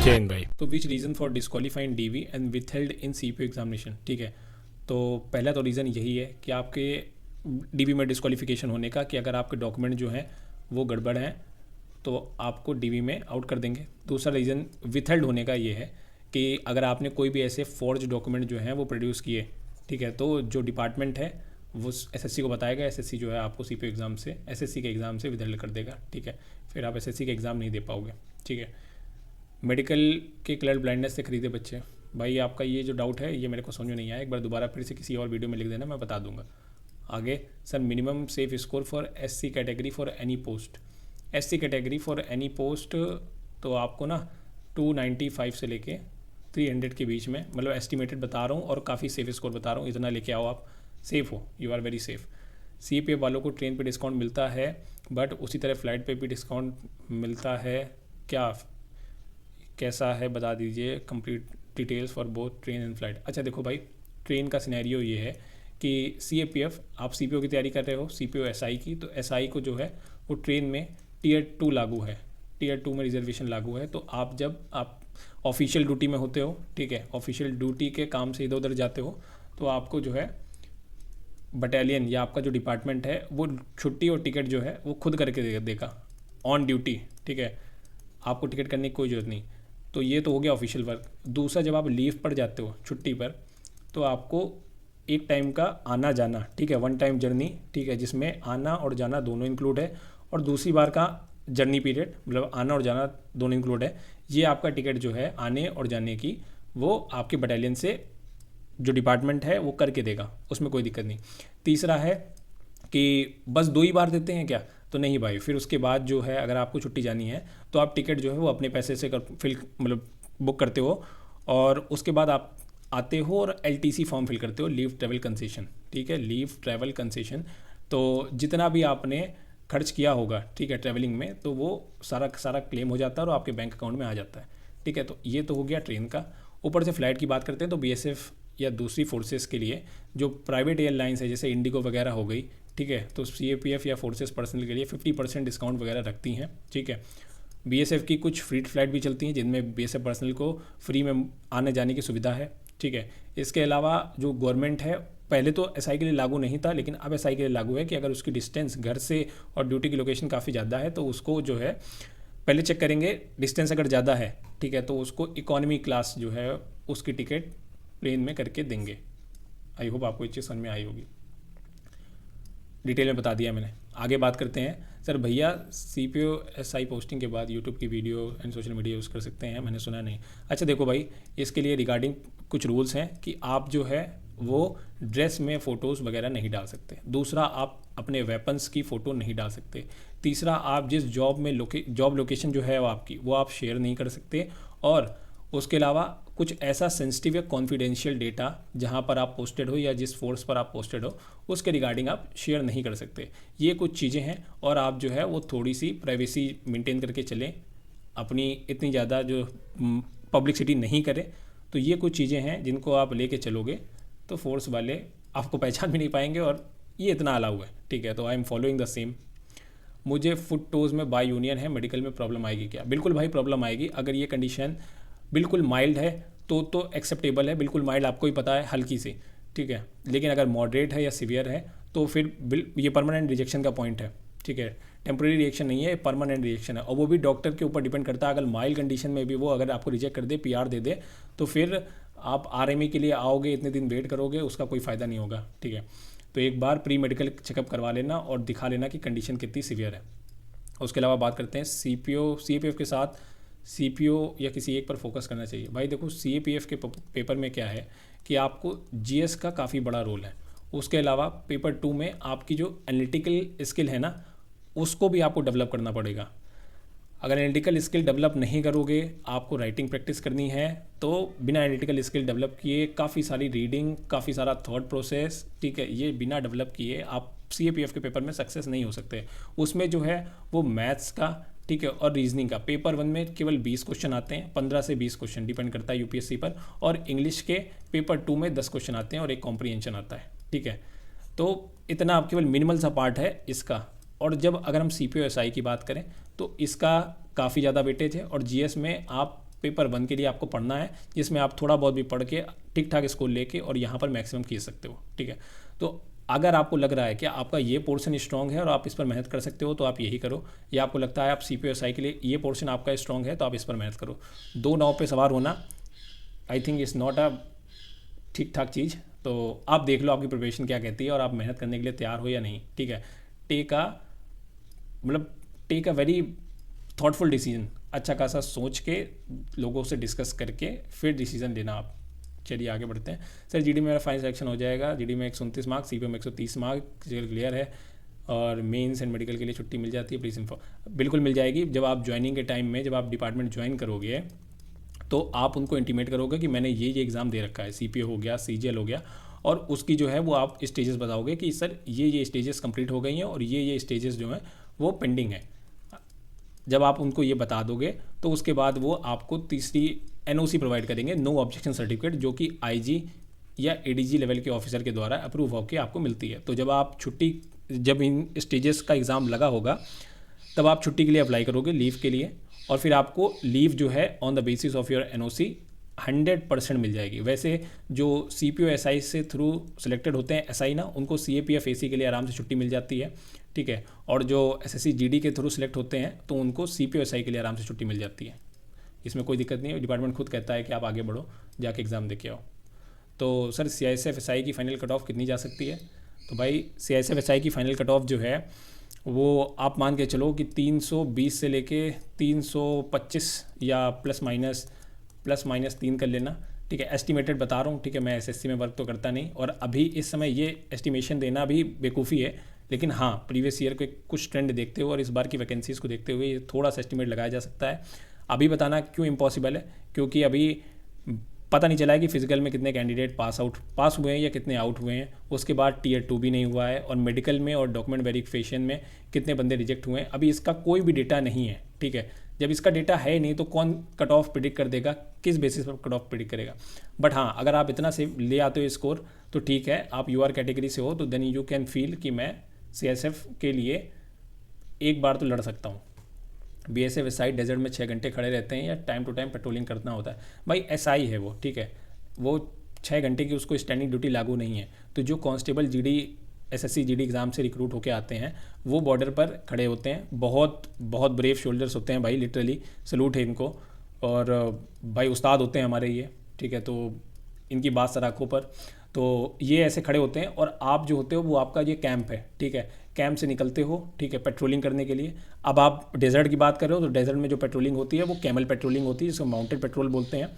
जैन भाई। तो which reason for disqualifying DV and withheld in CPU examination. ठीक है, तो पहला तो रीज़न यही है कि आपके डीवी में डिस्क्वालिफिकेशन होने का, कि अगर आपके डॉक्यूमेंट जो हैं वो गड़बड़ हैं तो आपको डीवी में आउट कर देंगे। दूसरा रीज़न विथहेल्ड होने का ये है कि अगर आपने कोई भी ऐसे फॉर्ज डॉक्यूमेंट जो हैं वो प्रोड्यूस किए, ठीक है, तो जो डिपार्टमेंट है वो एसएससी को बताएगा, एसएससी जो है आपको सीपीयू एग्ज़ाम से, एसएससी के एग्ज़ाम से विथहेल्ड कर देगा। ठीक है, फिर आप एसएससी के एग्ज़ाम नहीं दे पाओगे। ठीक है, मेडिकल के कलर ब्लाइंडनेस से खरीदे बच्चे, भाई आपका ये जो डाउट है ये मेरे को समझ में नहीं आया, एक बार दोबारा फिर से किसी और वीडियो में लिख देना, मैं बता दूंगा। आगे sir, minimum safe score for SC category for any post. SC category for any post तो आपको ना 295 से लेके 300 के बीच में, मतलब एस्टिमेटेड बता रहा हूँ और काफ़ी सेफ स्कोर बता रहा हूँ, इतना लेके आओ आप, सेफ़ हो, you are very safe. CPF वालों को ट्रेन पे डिस्काउंट मिलता है, बट उसी तरह फ़्लाइट पे भी डिस्काउंट मिलता है क्या, कैसा है बता दीजिए, complete details for both train and flight. अच्छा देखो भाई, ट्रेन का सिनेरियो ये है कि सीएपीएफ, आप सीपीओ की तैयारी कर रहे हो, सीपीओ एसआई की, तो एसआई को जो है वो ट्रेन में टीयर 2 लागू है, टीयर 2 में रिजर्वेशन लागू है। तो आप जब आप ऑफिशियल ड्यूटी में होते हो, ठीक है, ऑफिशियल ड्यूटी के काम से इधर उधर जाते हो, तो आपको जो है बटालियन या आपका जो डिपार्टमेंट है वो छुट्टी और टिकट जो है वो खुद करके देगा ऑन ड्यूटी। ठीक है, आपको टिकट करने की कोई ज़रूरत नहीं। तो ये तो हो गया ऑफिशियल वर्क। दूसरा, जब आप लीव पर जाते हो छुट्टी पर, तो आपको एक टाइम का आना जाना, ठीक है, वन टाइम जर्नी, ठीक है, जिसमें आना और जाना दोनों इंक्लूड है, और दूसरी बार का जर्नी पीरियड, मतलब आना और जाना दोनों इंक्लूड है, ये आपका टिकट जो है आने और जाने की वो आपके बटालियन से जो डिपार्टमेंट है वो करके देगा, उसमें कोई दिक्कत नहीं। तीसरा है कि बस 2 ही बार देते हैं क्या, तो नहीं भाई, फिर उसके बाद जो है अगर आपको छुट्टी जानी है तो आप टिकट जो है वो अपने पैसे से फिल मतलब बुक करते हो, और उसके बाद आप आते हो और एलटीसी फॉर्म फिल करते हो, लीव ट्रैवल कंसेशन। ठीक है, लीव ट्रैवल कंसेशन, तो जितना भी आपने खर्च किया होगा, ठीक है, ट्रैवलिंग में, तो वो सारा सारा क्लेम हो जाता है और आपके बैंक अकाउंट में आ जाता है। ठीक है, तो ये तो हो गया ट्रेन का। ऊपर से फ़्लाइट की बात करते हैं तो बीएसएफ या दूसरी फोर्सेस के लिए जो प्राइवेट एयरलाइंस है, जैसे इंडिगो वगैरह हो गई, ठीक है, तो सीएपीएफ या फोर्सेस पर्सनल के लिए 50% डिस्काउंट वगैरह रखती हैं। ठीक है, बीएसएफ की कुछ फ्री फ्लाइट भी चलती हैं जिनमें बीएसएफ पर्सनल को फ्री में आने जाने की सुविधा है। ठीक है, इसके अलावा जो गवर्नमेंट है, पहले तो एसआई के लिए लागू नहीं था, लेकिन अब एसआई के लिए लागू है कि अगर उसकी डिस्टेंस घर से और ड्यूटी की लोकेशन काफ़ी ज़्यादा है तो उसको जो है पहले चेक करेंगे, डिस्टेंस अगर ज़्यादा है, ठीक है, तो उसको इकोनॉमी क्लास जो है उसकी टिकट प्लेन में करके देंगे। आई होप आपको ये चीज़ समझ में आई होगी, डिटेल में बता दिया मैंने। आगे बात करते हैं। सर भैया, सीपीओ एसआई पोस्टिंग के बाद यूट्यूब की video and social media use कर सकते हैं, मैंने सुना नहीं। अच्छा देखो भाई, इसके लिए रिगार्डिंग कुछ रूल्स हैं कि आप जो है वो ड्रेस में फ़ोटोज़ वगैरह नहीं डाल सकते। दूसरा, आप अपने वेपन्स की फ़ोटो नहीं डाल सकते। तीसरा, आप जिस जॉब में जॉब लोकेशन जो है वो आपकी, वो आप शेयर नहीं कर सकते। और उसके अलावा कुछ ऐसा सेंसिटिव या कॉन्फिडेंशियल डेटा जहाँ पर आप पोस्टेड हो या जिस फोर्स पर आप पोस्टेड हो उसके रिगार्डिंग आप शेयर नहीं कर सकते। ये कुछ चीज़ें हैं, और आप जो है वो थोड़ी सी प्राइवेसी मेंटेन करके चलें, अपनी इतनी ज़्यादा जो पब्लिसिटी नहीं करें। तो ये कुछ चीज़ें हैं जिनको आप लेके चलोगे तो फोर्स वाले आपको पहचान भी नहीं पाएंगे, और ये इतना अलाउ है। ठीक है, तो I am following the same. मुझे फुट टोज़ में बाय यूनियन है, मेडिकल में प्रॉब्लम आएगी क्या? बिल्कुल भाई प्रॉब्लम आएगी। अगर ये कंडीशन बिल्कुल माइल्ड है तो एक्सेप्टेबल है, बिल्कुल माइल्ड आपको ही पता है, हल्की सी, ठीक है। लेकिन अगर मॉडरेट है या सीवियर है तो फिर ये परमानेंट रिजेक्शन का पॉइंट है। ठीक है, टेम्प्रेरी रिएक्शन नहीं है, परमानेंट रिएक्शन है, और वो भी डॉक्टर के ऊपर डिपेंड करता है। अगर माइल्ड कंडीशन में भी वो अगर आपको रिजेक्ट कर दे, पीआर दे दे, तो फिर आप आरएमई के लिए आओगे, इतने दिन वेट करोगे, उसका कोई फ़ायदा नहीं होगा। ठीक है, तो एक बार प्री मेडिकल चेकअप करवा लेना और दिखा लेना कि कंडीशन कितनी सीवियर है। उसके अलावा बात करते हैं सीपीओ, सीएपीएफ के साथ सीपीओ या किसी एक पर फोकस करना चाहिए। भाई देखो, सीएपीएफ के पेपर में क्या है कि आपको जीएस का काफ़ी बड़ा रोल है। उसके अलावा पेपर 2 में आपकी जो एनालिटिकल स्किल है ना, उसको भी आपको डेवलप करना पड़ेगा। अगर एनालिटिकल स्किल डेवलप नहीं करोगे, आपको राइटिंग प्रैक्टिस करनी है, तो बिना एनालिटिकल स्किल डेवलप किए काफ़ी सारी रीडिंग, काफ़ी सारा थॉट प्रोसेस, ठीक है, ये बिना डेवलप किए आप सीएपीएफ के पेपर में सक्सेस नहीं हो सकते। उसमें जो है वो मैथ्स का, ठीक है, और रीजनिंग का पेपर 1 में केवल 20 क्वेश्चन आते हैं, 15 से 20 क्वेश्चन डिपेंड करता है यूपीएससी पर, और इंग्लिश के पेपर 2 में 10 क्वेश्चन आते हैं और एक कॉम्प्रीहेंशन आता है। ठीक है, तो इतना आप केवल मिनिमल सा पार्ट है इसका। और जब अगर हम सीपीओ एसआई की बात करें तो इसका काफ़ी ज़्यादा वेटेज है, और जीएस में आप पेपर 1 के लिए आपको पढ़ना है, जिसमें आप थोड़ा बहुत भी पढ़ के ठीक ठाक स्कोर लेके और यहाँ पर मैक्सिमम खींच सकते हो, ठीक है। तो अगर आपको लग रहा है कि आपका ये पोर्शन स्ट्रॉन्ग है और आप इस पर मेहनत कर सकते हो तो आप यही करो, या आपको लगता है आप CPO-SI के लिए ये पोर्शन आपका स्ट्रॉन्ग है तो आप इस पर मेहनत करो। 2 नाव पे सवार होना I think is not a ठीक ठाक चीज़। तो आप देख लो आपकी प्रिपरेशन क्या कहती है और आप मेहनत करने के लिए तैयार हो या नहीं, ठीक है। Take a very thoughtful decision, अच्छा खासा सोच के लोगों से डिस्कस करके फिर डिसीजन लेना आप। चलिए आगे बढ़ते हैं। सर GD में मेरा फाइनल सिलेक्शन हो जाएगा, GD में 129 मार्क्स, CPO में 130 मार्क्स, क्लियर है और मेंस एंड मेडिकल के लिए छुट्टी मिल जाती है, प्लीज़ इन्फॉर्म। बिल्कुल मिल जाएगी। जब आप ज्वाइनिंग के टाइम में, जब आप डिपार्टमेंट ज्वाइन करोगे तो आप उनको इंटीमेट करोगे कि मैंने ये एग्ज़ाम दे रखा है, CPO हो गया, CGL हो गया, और उसकी जो है वो आप स्टेजेस बताओगे कि सर ये स्टेजेस कंप्लीट हो गई हैं और ये स्टेजेस जो हैं वो पेंडिंग है। जब आप उनको ये बता दोगे तो उसके बाद वो आपको तीसरी NOC प्रोवाइड करेंगे, नो ऑब्जेक्शन सर्टिफिकेट, जो कि IG या ADG लेवल के ऑफिसर के द्वारा अप्रूव होकर आपको मिलती है। तो जब आप छुट्टी, जब इन स्टेजेस का एग्ज़ाम लगा होगा तब आप छुट्टी के लिए अप्लाई करोगे, लीव के लिए, और फिर आपको लीव जो है on the basis of your NOC 100% मिल जाएगी। वैसे जो CPO-SI से थ्रू सिलेक्टेड होते हैं SI ना, उनको CAPF AC के लिए आराम से छुट्टी मिल जाती है, ठीक है। और जो SSC GD के थ्रू सिलेक्ट होते हैं तो उनको CPO-SI के लिए आराम से छुट्टी मिल जाती है। इसमें कोई दिक्कत नहीं है, डिपार्टमेंट खुद कहता है कि आप आगे बढ़ो, जाके एग्ज़ाम दे के आओ। तो सर CISF SI की फ़ाइनल कट ऑफ कितनी जा सकती है? तो भाई CISF SI की फ़ाइनल कट ऑफ जो है वो आप मान के चलो कि 320 से लेके 325 या प्लस माइनस 3 कर लेना, ठीक है। एस्टिमेटेड बता रहा हूँ, ठीक है। मैं SSC में वर्क तो करता नहीं और अभी इस समय ये एस्टिमेशन देना भी बेवकूफ़ी है, लेकिन हाँ प्रीवियस ईयर के कुछ ट्रेंड देखते हुए और इस बार की वैकेंसीज़ को देखते हुए ये थोड़ा सा एस्टिमेट लगाया जा सकता है। अभी बताना क्यों इम्पॉसिबल है, क्योंकि अभी पता नहीं चला है कि फिजिकल में कितने कैंडिडेट पास हुए हैं या कितने आउट हुए हैं। उसके बाद Tier 2 भी नहीं हुआ है, और मेडिकल में और डॉक्यूमेंट वेरिफिकेशन में कितने बंदे रिजेक्ट हुए हैं, अभी इसका कोई भी डेटा नहीं है, ठीक है। जब इसका डेटा है नहीं तो कौन कट ऑफ प्रिडिक्ट कर देगा, किस बेसिस पर कट ऑफ प्रिडिक्ट करेगा। बट हाँ, अगर आप इतना से ले आते हो स्कोर तो ठीक है, आप UR कैटेगरी से हो तो देन यू कैन फील कि मैं CSF के लिए एक बार तो लड़ सकता हूँ। BSF SI डेजर्ट में 6 घंटे खड़े रहते हैं या टाइम टू टाइम पेट्रोलिंग करना होता है। भाई SI है वो, ठीक है, वो 6 घंटे की उसको स्टैंडिंग ड्यूटी लागू नहीं है। तो जो constable GD SSC GD exam से रिक्रूट होकर आते हैं वो बॉर्डर पर खड़े होते हैं, बहुत बहुत ब्रेव शोल्डर्स होते हैं भाई, लिटरली सलूट है इनको। और भाई उस्ताद होते हैं हमारे ये, ठीक है। तो इनकी बात सराखों पर, तो ये ऐसे खड़े होते हैं और आप जो होते हो वो आपका ये कैंप है, ठीक है। कैंप से निकलते हो, ठीक है, पेट्रोलिंग करने के लिए। अब आप डेजर्ट की बात कर रहे हो तो डेजर्ट में जो पेट्रोलिंग होती है वो कैमल पेट्रोलिंग होती है, जिसको माउंटेड पेट्रोल बोलते हैं।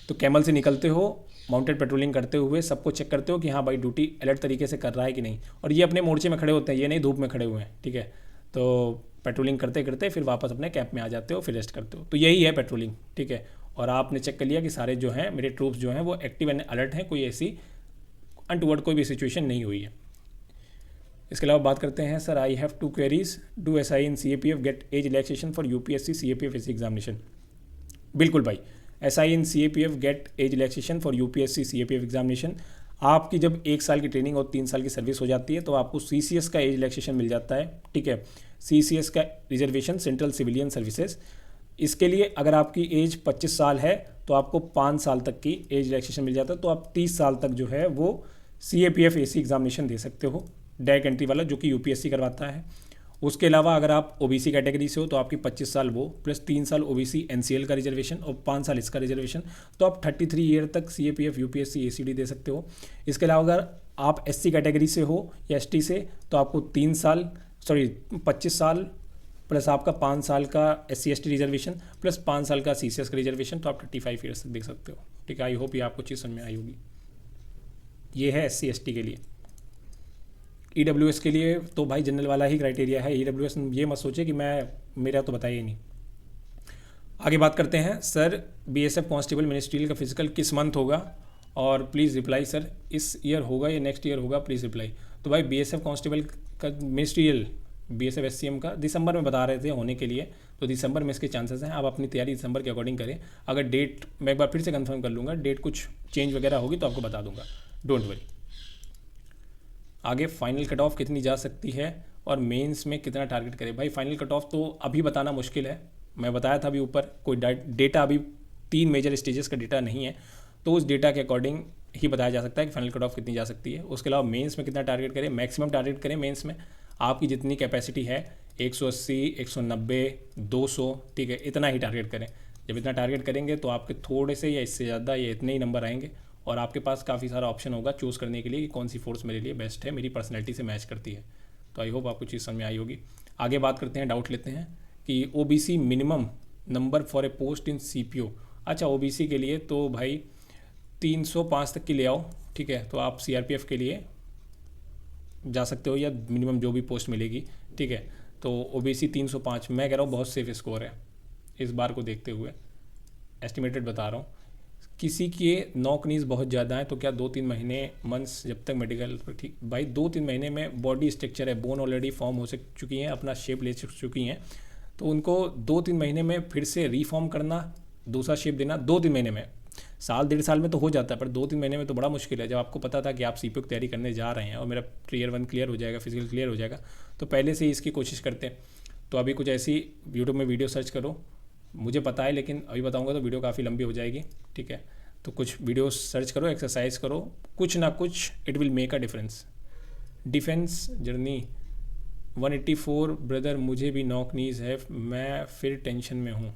तो कैमल से निकलते हो, माउंटेड पेट्रोलिंग करते हुए सबको चेक करते हो कि हाँ भाई ड्यूटी अलर्ट तरीके से कर रहा है कि नहीं। और ये अपने मोर्चे में खड़े होते हैं, ये नहीं धूप में खड़े हुए हैं, ठीक है। तो पेट्रोलिंग करते करते फिर वापस अपने कैंप में आ जाते हो, फिर रेस्ट करते हो। तो यही है पेट्रोलिंग, ठीक है। और आपने चेक कर लिया कि सारे जो हैं मेरे ट्रूप्स जो हैं वो एक्टिव एंड अलर्ट हैं, कोई ऐसी अनटुवर्ड कोई भी सिचुएशन नहीं हुई है। इसके अलावा बात करते हैं, sir I have 2 queries, do SI in CAPF get age relaxation for UPSC CAPF SC examination. बिल्कुल भाई, SI in CAPF get age relaxation for UPSC CAPF examination. आपकी जब 1 साल की ट्रेनिंग और 3 साल की सर्विस हो जाती है तो आपको CCS का एज रिलैक्सेशन मिल जाता है, ठीक है। CCS का रिजर्वेशन, सेंट्रल सिविलियन सर्विसेज। इसके लिए अगर आपकी एज 25 साल है तो आपको 5 साल तक की एज रिलैक्सेशन मिल जाता है, तो आप 30 साल तक जो है वो CAPF AC एग्जामिनेशन दे सकते हो, डायरेक्ट एंट्री वाला, जो कि UPSC करवाता है। उसके अलावा अगर आप OBC कैटेगरी से हो तो आपकी 25 साल वो प्लस 3 साल OBC NCL का रिजर्वेशन और 5 साल इसका रिजर्वेशन, तो आप 33 ईयर तक CAPF UPSC ACD दे सकते हो। इसके अलावा अगर आप SC कैटेगरी से हो या ST से तो आपको 25 साल प्लस आपका 5 साल का SC ST रिजर्वेशन प्लस 5 साल का CCS का रिजर्वेशन, तो आप 35 ईयर्स तक देख सकते हो, ठीक है। आई होप ये आपको चीज़ समझ में आई होगी। ये है SC ST के लिए। EWS के लिए तो भाई जनरल वाला ही क्राइटेरिया है। EWS ये मत सोचे कि मेरा तो बताया ही नहीं। आगे बात करते हैं, सर BSF कांस्टेबल मिनिस्ट्रियल का फिजिकल किस मंथ होगा, और प्लीज़ रिप्लाई सर इस ईयर होगा या नेक्स्ट ईयर होगा, प्लीज़ रिप्लाई। तो भाई BSF कांस्टेबल का मिनिस्ट्रियल BSF SCM का दिसंबर में बता रहे थे होने के लिए, तो दिसंबर में इसके चांसेस हैं। आप अपनी तैयारी दिसंबर के अकॉर्डिंग करें। अगर डेट मैं एक बार फिर से कंफर्म कर लूँगा, डेट कुछ चेंज वगैरह होगी तो आपको बता दूंगा, डोंट वरी। आगे फाइनल कट ऑफ कितनी जा सकती है और मेंस में कितना टारगेट करें। भाई फाइनल कट ऑफ तो अभी बताना मुश्किल है, मैं बताया था अभी ऊपर, कोई डेटा अभी 3 मेजर स्टेजेस का डेटा नहीं है, तो उस डेटा के अकॉर्डिंग ही बताया जा सकता है कि फाइनल कट ऑफ कितनी जा सकती है। उसके अलावा मेंस में कितना टारगेट करें, मैक्सिमम टारगेट करें मेंस में, आपकी जितनी कैपेसिटी है 180, 190, 200, ठीक है, इतना ही टारगेट करें। जब इतना टारगेट करेंगे तो आपके थोड़े से या इससे ज़्यादा या इतने ही नंबर आएंगे और आपके पास काफ़ी सारा ऑप्शन होगा चूज़ करने के लिए कि कौन सी फोर्स मेरे लिए बेस्ट है, मेरी पर्सनैलिटी से मैच करती है। तो आई होप आपको चीज़ समझ में आई होगी। आगे बात करते हैं, डाउट लेते हैं कि OBC minimum number for a post in CPO. अच्छा, ओबीसी के लिए तो भाई 305 तक की ले आओ, ठीक है, तो आप सीआरपीएफ के लिए जा सकते हो या मिनिमम जो भी पोस्ट मिलेगी, ठीक है। तो ओबीसी 305 मैं कह रहा हूँ बहुत सेफ स्कोर है इस बार को देखते हुए, एस्टिमेटेड बता रहा हूँ। किसी के नॉकनीज बहुत ज़्यादा हैं तो क्या 2-3 महीने मंथ्स जब तक मेडिकल पर, ठीक भाई 2-3 महीने में बॉडी स्ट्रक्चर है, बोन ऑलरेडी फॉर्म हो चुकी हैं, अपना शेप ले चुकी हैं, तो उनको 2-3 महीने में फिर से रीफॉर्म करना, दूसरा शेप देना 2-3 महीने में, साल 1.5 साल में तो हो जाता है, पर 2-3 महीने में तो बड़ा मुश्किल है। जब आपको पता था कि आप सीपीओ की तैयारी करने जा रहे हैं और मेरा टियर 1 क्लियर हो जाएगा, फिजिकल क्लियर हो जाएगा, तो पहले से ही इसकी कोशिश करते हैं। तो अभी कुछ ऐसी यूट्यूब में वीडियो सर्च करो, मुझे पता है लेकिन अभी बताऊंगा तो वीडियो काफ़ी लंबी हो जाएगी, ठीक है। तो कुछ वीडियो सर्च करो, एक्सरसाइज करो, कुछ ना कुछ it will make a difference. Defence journey 184 brother, मुझे भी नॉक नीज है, मैं फिर टेंशन में हूँ।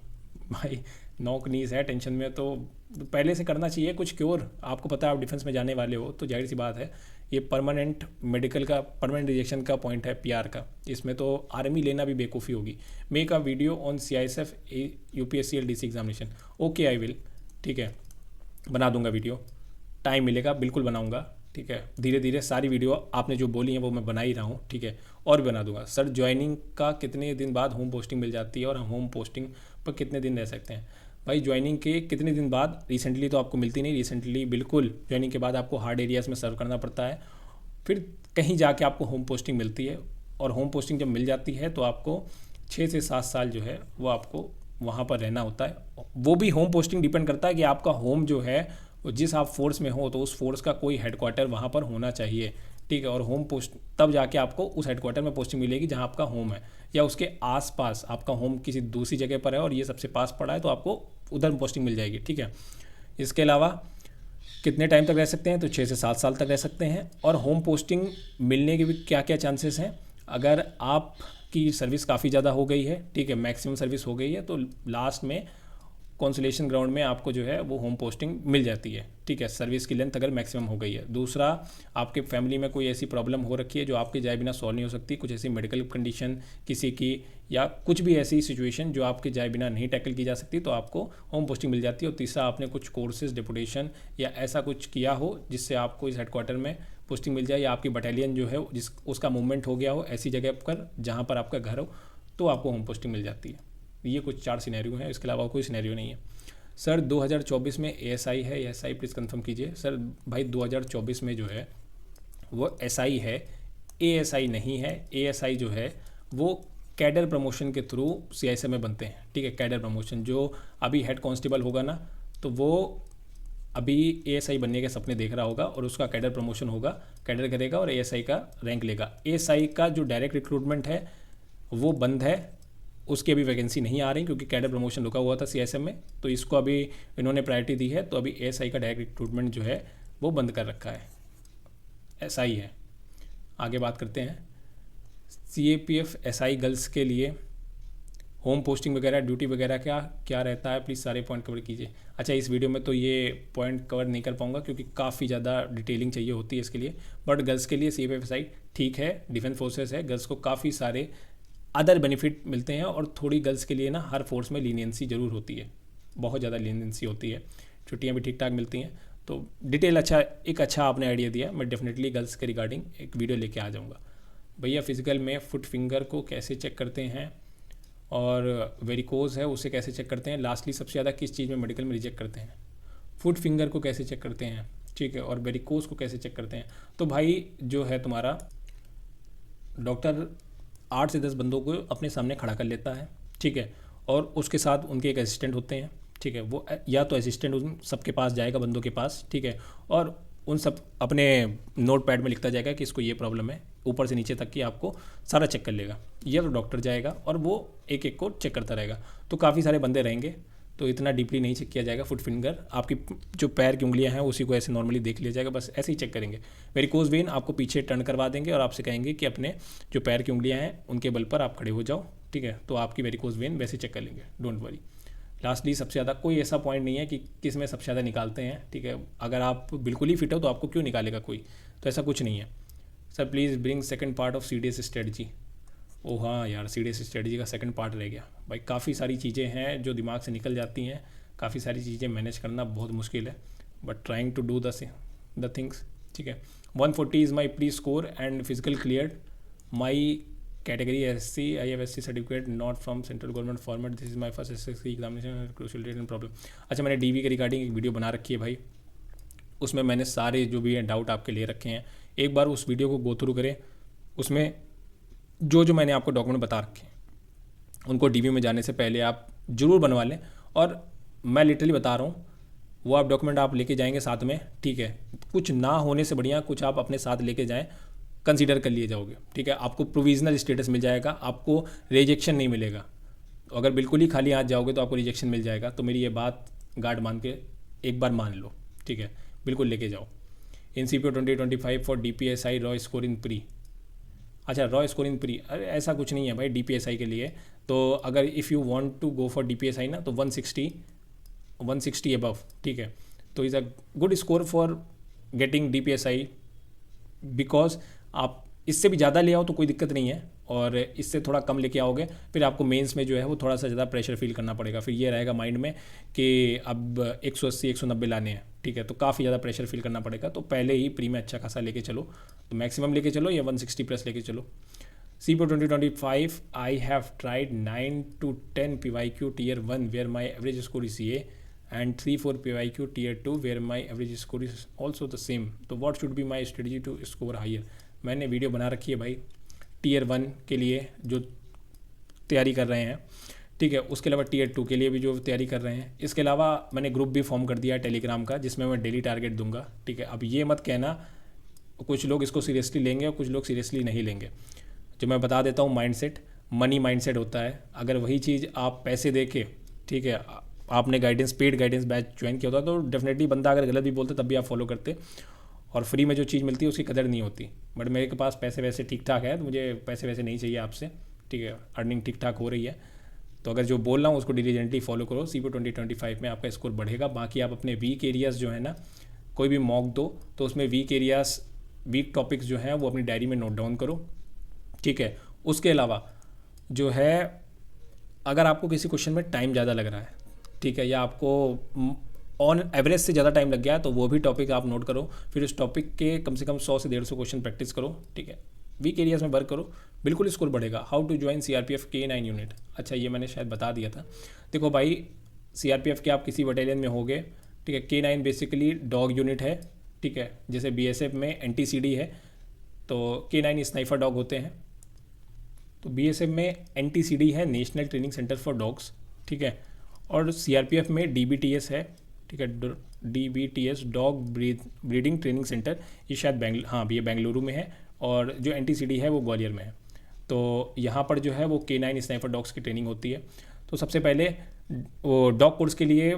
भाई नॉक नीज है, टेंशन में तो पहले से करना चाहिए कुछ क्योर। आपको पता है आप डिफेंस में जाने वाले हो, तो जाहिर सी बात है ये परमानेंट मेडिकल का परमानेंट रिजेक्शन का पॉइंट है पीआर का, इसमें तो आर्मी लेना भी बेवकूफ़ी होगी। Make a video on CISF UPSC LDC examination. Okay I will, ठीक है, बना दूंगा वीडियो, टाइम मिलेगा बिल्कुल बनाऊंगा, ठीक है। धीरे धीरे सारी वीडियो आपने जो बोली हैं वो मैं बना ही रहा हूँ, ठीक है, और भी बना दूंगा। सर ज्वाइनिंग का कितने दिन बाद होम पोस्टिंग मिल जाती है और हम होम पोस्टिंग पर कितने दिन रह सकते हैं? भाई ज्वाइनिंग के कितने दिन बाद, रिसेंटली तो आपको मिलती नहीं, रिसेंटली बिल्कुल ज्वाइनिंग के बाद आपको हार्ड एरियाज़ में सर्व करना पड़ता है, फिर कहीं जाके आपको होम पोस्टिंग मिलती है, और होम पोस्टिंग जब मिल जाती है तो आपको 6 से 7 साल जो है वो आपको वहाँ पर रहना होता है। वो भी होम पोस्टिंग डिपेंड करता है कि आपका होम जो है जिस आप फोर्स में हो तो उस फोर्स का कोई हेडक्वार्टर वहाँ पर होना चाहिए, ठीक है, और होम पोस्ट तब जाके आपको उस हेडक्वार्टर में पोस्टिंग मिलेगी जहाँ आपका होम है, या उसके आसपास आपका होम किसी दूसरी जगह पर है और ये सबसे पास पड़ा है तो आपको उधर पोस्टिंग मिल जाएगी, ठीक है। इसके अलावा कितने टाइम तक रह सकते हैं, तो 6 से 7 साल तक रह सकते हैं। और होम पोस्टिंग मिलने के भी क्या क्या चांसेस हैं, अगर आपकी सर्विस काफ़ी ज़्यादा हो गई है, ठीक है, मैक्सिमम सर्विस हो गई है, तो लास्ट में कॉन्सुलेशन ग्राउंड में आपको जो है वो होम पोस्टिंग मिल जाती है, ठीक है, सर्विस की लेंथ अगर मैक्सिमम हो गई है। दूसरा, आपके फैमिली में कोई ऐसी प्रॉब्लम हो रखी है जो आपके जाए बिना सॉल्व नहीं हो सकती, कुछ ऐसी मेडिकल कंडीशन किसी की, या कुछ भी ऐसी सिचुएशन जो आपके जाए बिना नहीं टैकल की जा सकती, तो आपको होम पोस्टिंग मिल जाती है। और तीसरा, आपने कुछ कोर्सेज, डेपुटेशन या ऐसा कुछ किया हो जिससे आपको इस हेडक्वार्टर में पोस्टिंग मिल जाए, या आपकी बटालियन जो है जिस उसका मूवमेंट हो गया हो ऐसी जगह पर जहाँ पर आपका घर हो, तो आपको होम पोस्टिंग मिल जाती है। ये कुछ 4 सिनेरियो हैं, इसके अलावा कोई सिनेरियो नहीं है। सर 2024 में एएसआई है, एएसआई प्लीज़ कंफर्म कीजिए। सर भाई 2024 में जो है वो एसआई है, एएसआई नहीं है। एएसआई जो है वो कैडर प्रमोशन के थ्रू सीआईएसएफ में बनते हैं, ठीक है, कैडर प्रमोशन। जो अभी हेड कांस्टेबल होगा ना, तो वो अभी एएसआई बनने के सपने देख रहा होगा और उसका कैडर प्रमोशन होगा, कैडर करेगा और एएसआई का रैंक लेगा। एएसआई का जो डायरेक्ट रिक्रूटमेंट है वो बंद है, उसकी अभी वैकेंसी नहीं आ रही क्योंकि कैडर प्रमोशन रुका हुआ था सीआईएसएफ में, तो इसको अभी इन्होंने प्रायोरिटी दी है, तो अभी एएसआई का डायरेक्ट रिक्रूटमेंट जो है वो बंद कर रखा है, ऐसा ही है। आगे बात करते हैं, सीएपीएफ एसआई गर्ल्स के लिए होम पोस्टिंग वगैरह, ड्यूटी वगैरह क्या क्या रहता है, प्लीज़ सारे पॉइंट कवर कीजिए। अच्छा, इस वीडियो में तो ये पॉइंट कवर नहीं कर पाऊंगा क्योंकि काफ़ी ज़्यादा डिटेलिंग चाहिए होती है इसके लिए, बट गर्ल्स के लिए सीएपीएफ एसआई ठीक है, डिफेंस फोर्सेस है, गर्ल्स को काफ़ी सारे अदर बेनिफिट मिलते हैं, और थोड़ी गर्ल्स के लिए ना हर फोर्स में लीनियंसी ज़रूर होती है, बहुत ज़्यादा लीनियंसी होती है, छुट्टियाँ भी ठीक ठाक मिलती हैं। तो डिटेल एक अच्छा आपने आइडिया दिया, मैं डेफिनेटली गर्ल्स के रिगार्डिंग एक वीडियो लेके आ जाऊँगा। भैया फिजिकल में फुट फिंगर को कैसे चेक करते हैं, और वेरिकोज है उसे कैसे चेक करते हैं, लास्टली सबसे ज़्यादा किस चीज़ में मेडिकल में रिजेक्ट करते हैं? फुट फिंगर को कैसे चेक करते हैं, ठीक है, और वेरिकोज को कैसे चेक करते हैं? तो भाई जो है तुम्हारा डॉक्टर 8 से 10 बंदों को अपने सामने खड़ा कर लेता है, ठीक है, और उसके साथ उनके एक असिस्टेंट होते हैं, ठीक है, वो या तो असिस्टेंट उन सबके पास जाएगा, बंदों के पास, ठीक है, और उन सब अपने नोट पैड में लिखता जाएगा कि इसको ये प्रॉब्लम है, ऊपर से नीचे तक की आपको सारा चेक कर लेगा, या तो डॉक्टर जाएगा और वो एक एक को चेक करता रहेगा। तो काफ़ी सारे बंदे रहेंगे, तो इतना डीपली नहीं चेक किया जाएगा फुट फिंगर, आपकी जो पैर की उंगलियां हैं उसी को ऐसे नॉर्मली देख लिया जाएगा, बस ऐसे ही चेक करेंगे। वेरिकोज वेन आपको पीछे टर्न करवा देंगे और आपसे कहेंगे कि अपने जो पैर की उंगलियां हैं उनके बल पर आप खड़े हो जाओ, ठीक है, तो आपकी वेरिकोज वेन वैसे चेक कर लेंगे, डोंट वरी। लास्टली सबसे ज़्यादा कोई ऐसा पॉइंट नहीं है कि किस में सबसे ज़्यादा निकालते हैं, ठीक है, अगर आप बिल्कुल ही फिट हो तो आपको क्यों निकालेगा कोई, तो ऐसा कुछ नहीं है। Sir please bring second part of CDS strategy. Oh हाँ यार, CDS स्ट्रेटजी का सेकंड पार्ट रह गया भाई। काफ़ी सारी चीज़ें हैं जो दिमाग से निकल जाती हैं, काफ़ी सारी चीज़ें मैनेज करना बहुत मुश्किल है, but trying to do the things, ठीक है। 140 is my pre score and physical cleared my category SC, I have SC certificate not from central government format, this is my first SSC examination, crucial date and problem. अच्छा, मैंने DV के regarding एक video बना रखी है भाई, उसमें मैंने सारे जो भी हैं डाउट आपके ले रखे हैं, एक बार उस वीडियो को गो थ्रू करें, उसमें जो मैंने आपको डॉक्यूमेंट बता रखे हैं उनको DV में जाने से पहले आप ज़रूर बनवा लें। और मैं लिटरली बता रहा हूँ, वो आप डॉक्यूमेंट आप लेके जाएंगे साथ में, ठीक है, कुछ ना होने से बढ़िया कुछ आप अपने साथ लेके जाएं, कंसीडर कर लिए जाओगे, ठीक है, आपको प्रोविजनल स्टेटस मिल जाएगा, आपको रिजेक्शन नहीं मिलेगा। तो अगर बिल्कुल ही खाली हाथ जाओगे तो आपको रिजेक्शन मिल जाएगा, तो मेरी ये बात गार्ड मान के एक बार मान लो, ठीक है, बिल्कुल लेके जाओ। इन CPO 2025 for DPSI raw score in pre. अच्छा, रॉ स्कोर इन प्री, अरे ऐसा कुछ नहीं है भाई DPSI के लिए। तो अगर if you want to go for DPSI ना, तो 160 अबव, ठीक है, तो is a good score for getting DPSI, because आप इससे भी ज़्यादा ले आओ तो कोई दिक्कत नहीं है, और इससे थोड़ा कम लेके आओगे फिर आपको मेंस में जो है वो थोड़ा सा ज़्यादा प्रेशर फील करना पड़ेगा, फिर ये रहेगा माइंड में कि अब 180 190 लाने हैं, ठीक है, तो काफ़ी ज़्यादा प्रेशर फील करना पड़ेगा। तो पहले ही प्री में अच्छा खासा लेके चलो, तो मैक्सिमम लेके चलो या 160 प्लस लेके चलो। CPO 2025 I have tried 9 to 10 PYQ Tier 1 where my average score is A and 3-4 PYQ Tier 2 where my average score is also the same, तो what should be my strategy to score higher। मैंने video बना रखी है भाई Tier 1 के लिए जो तैयारी कर रहे हैं, ठीक है, उसके अलावा Tier 2 के लिए भी जो तैयारी कर रहे हैं, इसके अलावा मैंने ग्रुप भी फॉर्म कर दिया है टेलीग्राम का, जिसमें मैं डेली टारगेट दूंगा, ठीक है। अब ये मत कहना कुछ लोग इसको सीरियसली लेंगे और कुछ लोग सीरियसली नहीं लेंगे। जो मैं बता देता हूँ, माइंडसेट मनी माइंडसेट होता है, अगर वही चीज़ आप पैसे दे के, ठीक है, आपने guidance paid guidance batch join किया होता तो डेफिनेटली बंदा अगर गलत भी बोलते तब भी आप फॉलो करते, और फ्री में जो चीज़ मिलती है उसकी कदर नहीं होती। बट मेरे के पास पैसे वैसे ठीक ठाक है, तो मुझे पैसे वैसे नहीं चाहिए आपसे, ठीक है, अर्निंग ठीक ठाक हो रही है, तो अगर जो बोल रहा हूँ उसको डिलीजेंटली फॉलो करो। CPO 2025 में आपका स्कोर बढ़ेगा। बाकी आप अपने वीक एरियाज़ जो है ना, कोई भी मॉक दो तो उसमें वीक एरियाज़ वीक टॉपिक्स जो हैं वो अपनी डायरी में नोट डाउन करो, ठीक है। उसके अलावा जो है, अगर आपको किसी क्वेश्चन में टाइम ज़्यादा लग रहा है, ठीक है, या आपको ऑन एवरेज से ज़्यादा टाइम लग गया है, तो वो भी टॉपिक आप नोट करो, फिर उस टॉपिक के कम से कम 100 से 150 क्वेश्चन प्रैक्टिस करो, ठीक है, वीक एरियाज़ में वर्क करो, बिल्कुल स्कोर बढ़ेगा। How to join CRPF K9 unit, अच्छा ये मैंने शायद बता दिया था। देखो भाई, CRPF के आप किसी बटालियन में होगे, ठीक है, K9 बेसिकली डॉग यूनिट है, ठीक है, जैसे BSF में NTCD है, तो K9 स्नाइफर डॉग होते हैं, तो BSF में NTCD है, national training centre for dogs, ठीक है, और CRPF में DBTS है, ठीक है, DBTS dog breeding training centre, ये शायद ये बेंगलुरु में है, और जो NTCD है वो ग्वालियर में है। तो यहाँ पर जो है वो K9 स्नाइपर डॉग्स की ट्रेनिंग होती है। तो सबसे पहले वो डॉग कोर्स के लिए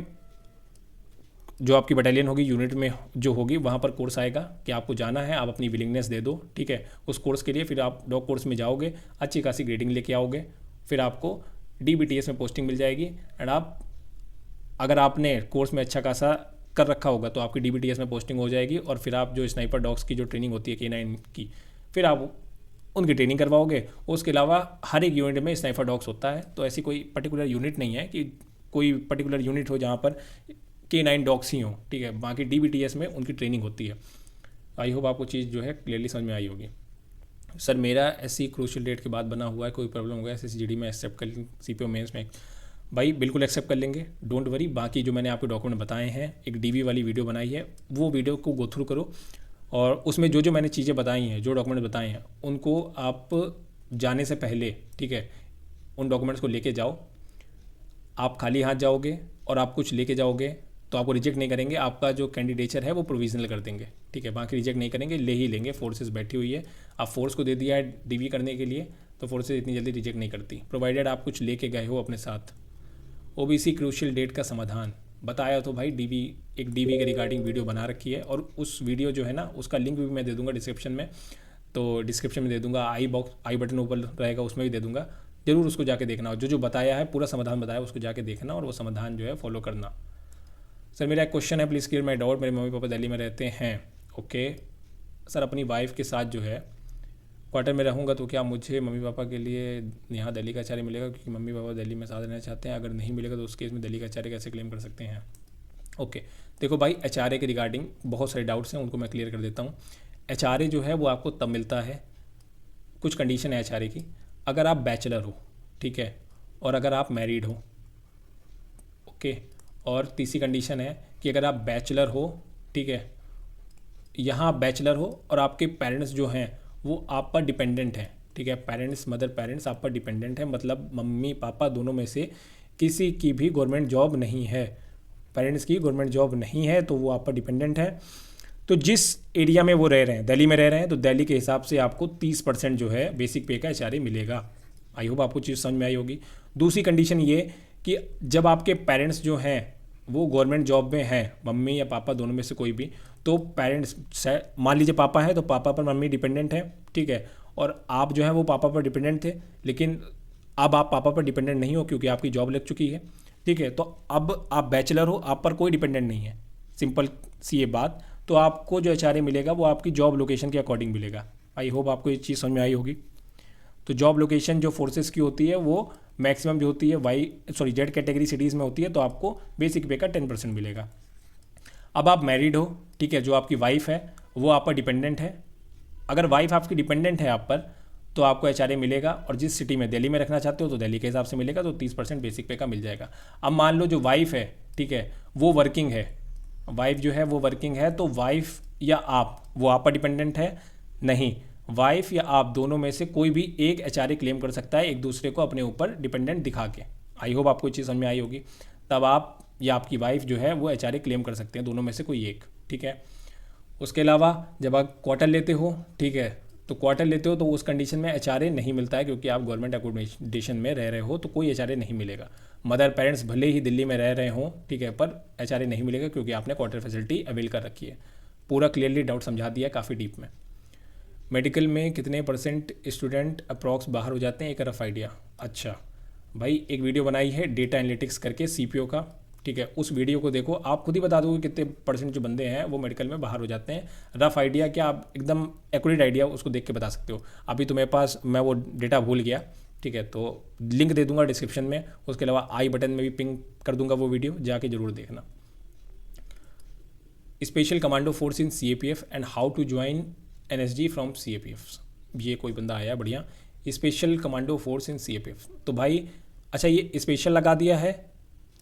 जो आपकी बटालियन होगी, यूनिट में जो होगी, वहाँ पर कोर्स आएगा कि आपको जाना है, आप अपनी विलिंगनेस दे दो, ठीक है, उस कोर्स के लिए। फिर आप डॉग कोर्स में जाओगे, अच्छी खासी ग्रेडिंग लेके आओगे, फिर आपको DBTS में पोस्टिंग मिल जाएगी। एंड आप अगर आपने कोर्स में अच्छा खासा कर रखा होगा तो आपकी DBTS में पोस्टिंग हो जाएगी, और फिर आप जो स्नाइपर डॉग्स की जो ट्रेनिंग होती है K9 की, फिर आप उनकी ट्रेनिंग करवाओगे। उसके अलावा हर एक यूनिट में स्नाइपर डॉग्स होता है, तो ऐसी कोई पर्टिकुलर यूनिट नहीं है कि कोई पर्टिकुलर यूनिट हो जहाँ पर K9 डॉग्स ही हो, ठीक है, बाकी DBTS में उनकी ट्रेनिंग होती है। आई होप आपको चीज़ जो है क्लियरली समझ में आई होगी। सर मेरा SC क्रूशियल डेट के बाद बना हुआ है, कोई प्रॉब्लम होगा SSGD में एक्सेप्ट कर लें CPO मेंस में? भाई बिल्कुल एक्सेप्ट कर लेंगे, डोंट वरी। बाकी जो मैंने आपको डॉक्यूमेंट बताए हैं, एक DV वाली वीडियो बनाई है, वो वीडियो को गो थ्रू करो, और उसमें जो मैंने चीज़ें बताई हैं, जो डॉक्यूमेंट बताए हैं, उनको आप जाने से पहले, ठीक है, उन डॉक्यूमेंट्स को लेके जाओ। आप खाली हाथ जाओगे और आप कुछ लेके जाओगे तो आपको रिजेक्ट नहीं करेंगे, आपका जो कैंडिडेचर है वो प्रोविजनल कर देंगे, ठीक है, बाकी रिजेक्ट नहीं करेंगे, ले ही लेंगे। फोर्सेस बैठी हुई है, आप फोर्स को दे दिया है DV करने के लिए, तो फोर्सेस इतनी जल्दी रिजेक्ट नहीं करती, प्रोवाइडेड आप कुछ लेके गए हो अपने साथ। ओबीसी क्रूशियल डेट का समाधान बताया। तो भाई डीवी, एक डीवी के रिगार्डिंग वीडियो बना रखी है, और उस वीडियो जो है ना उसका लिंक भी मैं दे दूंगा डिस्क्रिप्शन में, तो डिस्क्रिप्शन में दे दूंगा, आई बटन ऊपर रहेगा उसमें भी दे दूंगा, जरूर उसको जाके देखना, और जो जो बताया है पूरा समाधान बताया उसको जाके देखना और वो समाधान जो है फॉलो करना। सर मेरा एक क्वेश्चन है, प्लीज़ क्लियर माई डाउट। मेरे मम्मी पापा दिल्ली में रहते हैं, ओके सर, अपनी वाइफ के साथ जो है क्वार्टर में रहूँगा, तो क्या मुझे मम्मी पापा के लिए यहाँ दिल्ली का आचार्य मिलेगा, क्योंकि मम्मी पापा दिल्ली में साथ रहना चाहते हैं, अगर नहीं मिलेगा तो उस केस में दिल्ली का आचार्य कैसे क्लेम कर सकते हैं? ओके देखो भाई, एचआरए के रिगार्डिंग बहुत सारे डाउट्स हैं, उनको मैं क्लियर कर देता हूँ। एचआरए जो है वो आपको तब मिलता है, कुछ कंडीशन है एचआरए की, अगर आप बैचलर हो, ठीक है, और अगर आप मैरिड हो, ओके, और तीसरी कंडीशन है कि अगर आप बैचलर हो, ठीक है, यहाँ आप बैचलर हो और आपके पेरेंट्स जो हैं वो आप पर डिपेंडेंट हैं, ठीक है, पेरेंट्स, मदर पेरेंट्स आप पर डिपेंडेंट हैं, मतलब मम्मी पापा दोनों में से किसी की भी गवर्नमेंट जॉब नहीं है, पेरेंट्स की गवर्नमेंट जॉब नहीं है, तो वो आप पर डिपेंडेंट है। तो जिस एरिया में वो रह रहे हैं, दिल्ली में रह रहे हैं, तो दिल्ली के हिसाब से आपको 30% जो है बेसिक पे का एचआरए मिलेगा। आई होप आपको चीज़ समझ में आई होगी। दूसरी कंडीशन ये कि जब आपके पेरेंट्स जो हैं वो गवर्नमेंट जॉब में हैं, मम्मी या पापा दोनों में से कोई भी, तो पेरेंट्स, मान लीजिए पापा है तो पापा पर मम्मी डिपेंडेंट है, ठीक है, और आप जो है वो पापा पर डिपेंडेंट थे, लेकिन अब आप पापा पर डिपेंडेंट नहीं हो क्योंकि आपकी जॉब लग चुकी है, ठीक है, तो अब आप बैचलर हो, आप पर कोई डिपेंडेंट नहीं है, सिंपल सी ये बात। तो आपको जो एचआरए मिलेगा वो आपकी जॉब लोकेशन के अकॉर्डिंग मिलेगा। आई होप आपको ये चीज़ समझ में आई होगी। तो जॉब लोकेशन जो फोर्सेस की होती है वो मैक्सिमम जो होती है जेड कैटेगरी सिटीज़ में होती है, तो आपको बेसिक पे का 10% मिलेगा। अब आप मैरिड हो, ठीक है, जो आपकी वाइफ है वो आप पर डिपेंडेंट है, अगर वाइफ आपकी डिपेंडेंट है आप पर तो आपको एचआरए मिलेगा, और जिस सिटी में दिल्ली में रखना चाहते हो तो दिल्ली के हिसाब से मिलेगा, तो 30% बेसिक पे का मिल जाएगा। अब मान लो जो वाइफ है, ठीक है, वो वर्किंग है, वाइफ जो है वो वर्किंग है, तो वाइफ या आप, वो आप पर डिपेंडेंट है नहीं, वाइफ या आप दोनों में से कोई भी एक एचआरए क्लेम कर सकता है एक दूसरे को अपने ऊपर डिपेंडेंट दिखा के। आई होप आपको ये चीज़ समझ में आई होगी। तब आप या आपकी वाइफ जो है वो एचआरए क्लेम कर सकते हैं, दोनों में से कोई एक, ठीक है। उसके अलावा जब आप क्वार्टर लेते हो, ठीक है, तो क्वार्टर लेते हो तो उस कंडीशन में एचआरए नहीं मिलता है, क्योंकि आप गवर्नमेंट अकोमोडेशन में रह रहे हो, तो कोई एचआरए नहीं मिलेगा। मदर पेरेंट्स भले ही दिल्ली में रह रहे हों, ठीक है, पर एचआरए नहीं मिलेगा क्योंकि आपने क्वार्टर फैसिलिटी अवेल कर रखी है। पूरा क्लियरली डाउट समझा दिया काफ़ी डीप में। मेडिकल में कितने परसेंट स्टूडेंट अप्रॉक्स बाहर हो जाते हैं, एक रफ आइडिया? अच्छा भाई, एक वीडियो बनाई है डेटा एनालिटिक्स करके सीपीओ का, ठीक है, उस वीडियो को देखो, आप खुद ही बता दोगे कितने परसेंट जो बंदे हैं वो मेडिकल में बाहर हो जाते हैं। रफ आइडिया क्या, आप एकदम एक्यूरेट आइडिया उसको देख के बता सकते हो। अभी तो मेरे पास, मैं वो डेटा भूल गया, ठीक है, तो लिंक दे दूंगा डिस्क्रिप्शन में, उसके अलावा आई बटन में भी पिंग कर दूंगा वो वीडियो, जाके जरूर देखना। Special commando force in CAPF and how to join NSG from CAPF। ये कोई बंदा आया बढ़िया, special commando force in CAPF। तो भाई अच्छा, ये स्पेशल लगा दिया है